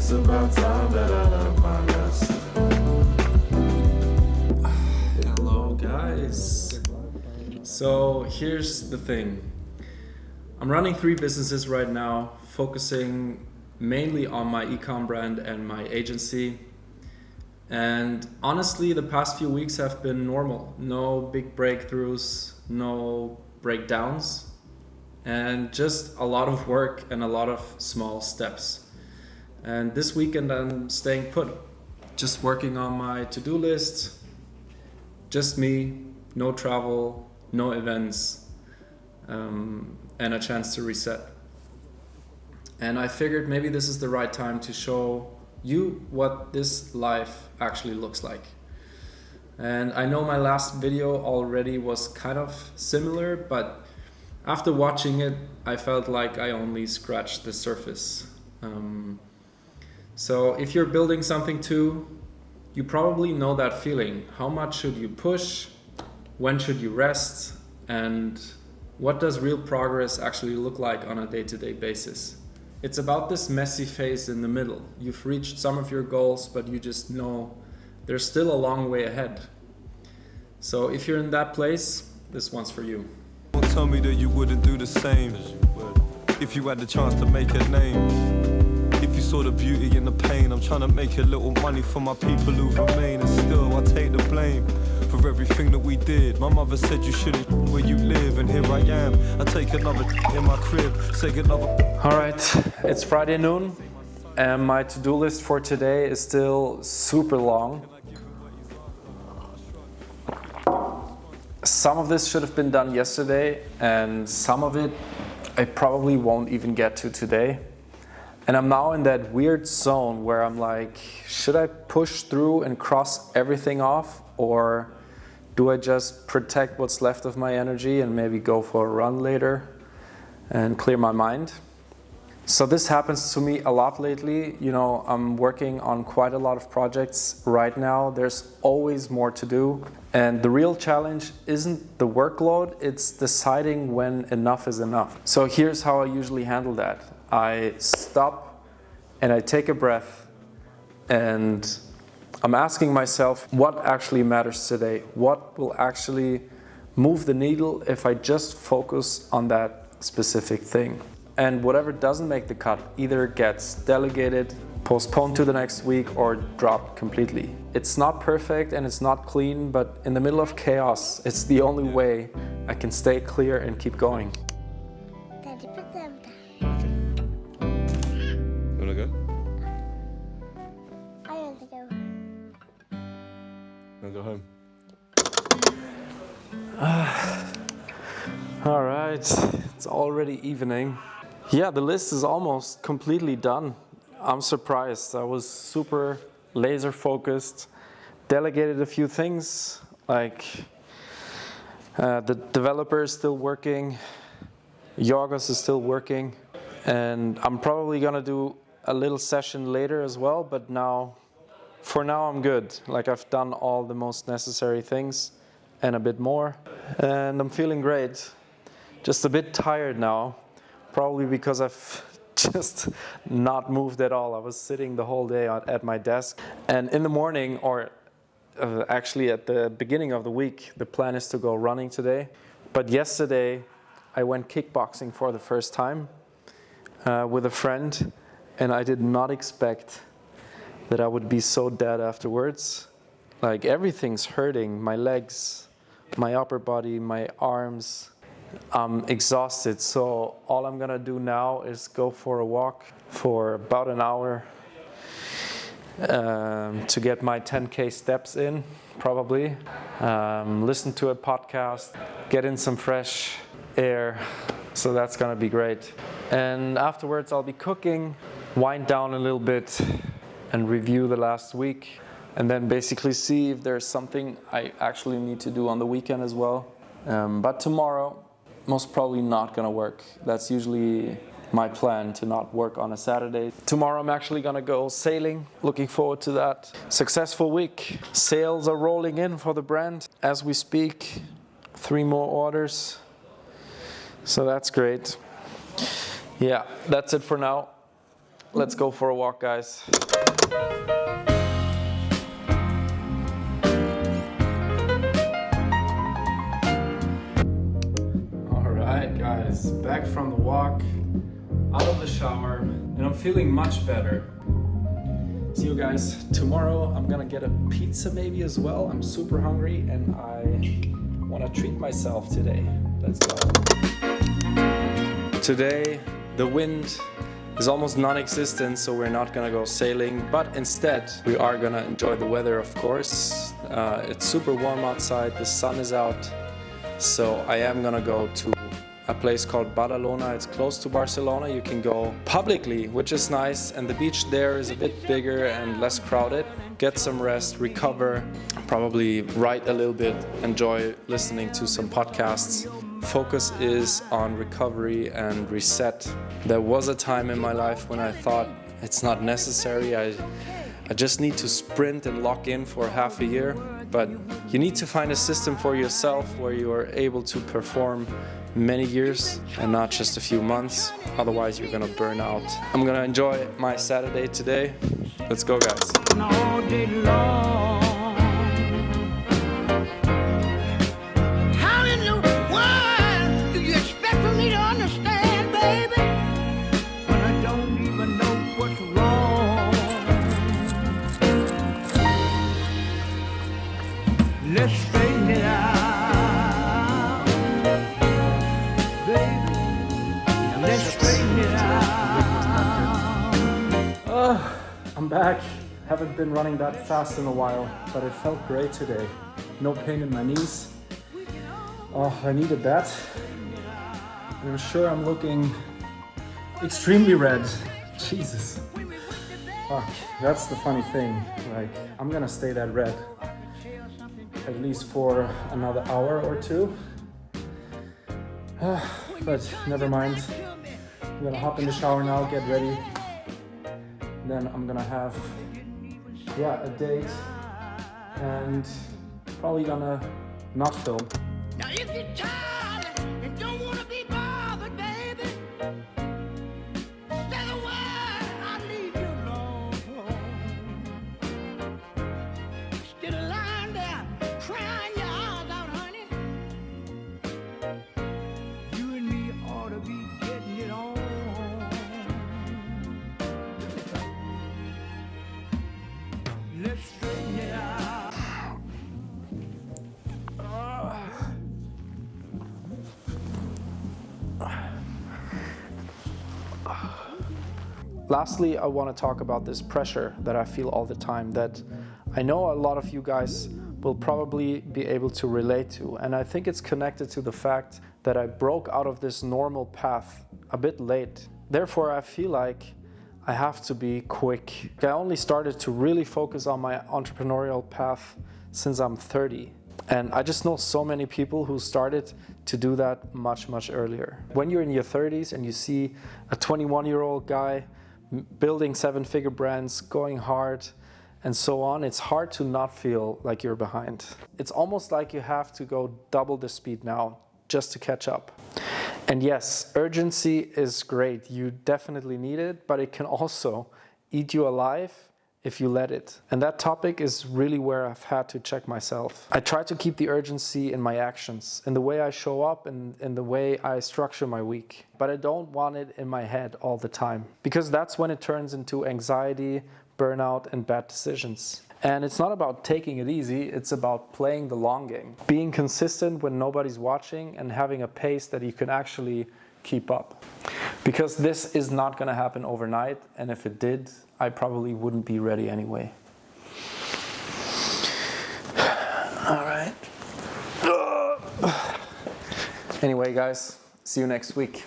It's about time that I learned my lesson. Hello guys. So here's the thing. I'm running 3 businesses right now, focusing mainly on my ecom brand and my agency. And honestly, the past few weeks have been normal. No big breakthroughs, no breakdowns, and just a lot of work and a lot of small steps. And this weekend I'm staying put, just working on my to-do list, just me, no travel, no events, and a chance to reset. And I figured maybe this is the right time to show you what this life actually looks like. And I know my last video already was kind of similar, but after watching it, I felt like I only scratched the surface. So if you're building something too, you probably know that feeling. How much should you push? When should you rest? And what does real progress actually look like on a day-to-day basis? It's about this messy phase in the middle. You've reached some of your goals, but you just know there's still a long way ahead. So if you're in that place, this one's for you. Don't tell me that you wouldn't do the same if you had the chance to make a name. If you saw the beauty in the pain, I'm trying to make a little money for my people who remain. And still I take the blame for everything that we did. My mother said you shouldn't where you live, and here I am. I take another in my crib, take another. Alright, it's Friday noon, and my to-do list for today is still super long. Some of this should have been done yesterday, and some of it I probably won't even get to today. And I'm now in that weird zone where I'm like, should I push through and cross everything off, or do I just protect what's left of my energy and maybe go for a run later and clear my mind? So this happens to me a lot lately. You know, I'm working on quite a lot of projects right now. There's always more to do. And the real challenge isn't the workload, it's deciding when enough is enough. So here's how I usually handle that. I stop and I take a breath, and I'm asking myself what actually matters today. What will actually move the needle if I just focus on that specific thing? And whatever doesn't make the cut either gets delegated, postponed to the next week, or dropped completely. It's not perfect and it's not clean, but in the middle of chaos, it's the only way I can stay clear and keep going. Daddy, put them down. You wanna go? I want to go. Wanna go home? All right, it's already evening. Yeah, the list is almost completely done. I'm surprised. I was super laser focused, delegated a few things, like the developer is still working, Yorgos is still working, and I'm probably gonna do a little session later as well, but for now I'm good. Like, I've done all the most necessary things and a bit more, and I'm feeling great. Just a bit tired now, probably because I've just not moved at all. I was sitting the whole day at my desk, and in the morning, or actually at the beginning of the week, the plan is to go running today. But yesterday I went kickboxing for the first time with a friend, and I did not expect that I would be so dead afterwards. Like, everything's hurting, my legs, my upper body, my arms. I'm exhausted, so all I'm gonna do now is go for a walk for about an hour to get my 10K steps in, probably. Listen to a podcast, get in some fresh air, so that's gonna be great. And afterwards I'll be cooking, wind down a little bit, and review the last week, and then basically see if there's something I actually need to do on the weekend as well. But tomorrow, most probably not gonna work. That's usually my plan, to not work on a Saturday. Tomorrow I'm actually gonna go sailing. Looking forward to that. Successful week. Sales are rolling in for the brand as we speak. 3 more orders. So that's great. Yeah, that's it for now. let's go for a walk, guys. All right, guys, back from the walk, out of the shower, and I'm feeling much better. See you guys tomorrow. I'm gonna get a pizza maybe as well. I'm super hungry and I wanna treat myself today. Let's go. Today, the wind is almost non-existent, so we're not gonna go sailing, but instead we are gonna enjoy the weather, of course. It's super warm outside, the sun is out, so I am gonna go to a place called Barcelona. It's close to Barcelona. You can go publicly, which is nice, and the beach there is a bit bigger and less crowded. Get some rest, recover, probably write a little bit, enjoy listening to some podcasts. Focus is on recovery and reset. There was a time in my life when I thought it's not necessary. I just need to sprint and lock in for half a year, but you need to find a system for yourself where you are able to perform many years and not just a few months. Otherwise you're gonna burn out. I'm gonna enjoy my Saturday today. Let's go, guys. All day long. How in the world do you expect for me to understand, baby, when I don't even know what's wrong? Let's straighten it out, baby. Let's straighten it out. I'm back. Haven't been running that fast in a while, but it felt great today. No pain in my knees. Oh, I needed that. And I'm sure I'm looking extremely red. Jesus. Fuck, that's the funny thing. Like, I'm gonna stay that red at least for another hour or two. But never mind. I'm gonna hop in the shower now, get ready. Then I'm gonna have, a date and probably gonna not film. Now if you're tired and don't want to be bothered, baby, say the word, I'll leave you alone. Instead of lying there crying your eyes out, honey, you and me ought to be getting it on. Let's straighten it out. Lastly, I want to talk about this pressure that I feel all the time that I know a lot of you guys will probably be able to relate to. And I think it's connected to the fact that I broke out of this normal path a bit late. Therefore, I feel like I have to be quick. I only started to really focus on my entrepreneurial path since I'm 30. And I just know so many people who started to do that much, much earlier. When you're in your 30s and you see a 21-year-old guy building 7-figure brands, going hard, and so on, it's hard to not feel like you're behind. It's almost like you have to go double the speed now just to catch up. And yes, urgency is great. You definitely need it, but it can also eat you alive if you let it. And that topic is really where I've had to check myself. I try to keep the urgency in my actions, in the way I show up and in the way I structure my week. But I don't want it in my head all the time, because that's when it turns into anxiety, burnout, and bad decisions. And it's not about taking it easy, it's about playing the long game. Being consistent when nobody's watching and having a pace that you can actually keep up. Because this is not gonna happen overnight, and if it did, I probably wouldn't be ready anyway. All right. Anyway, guys, see you next week.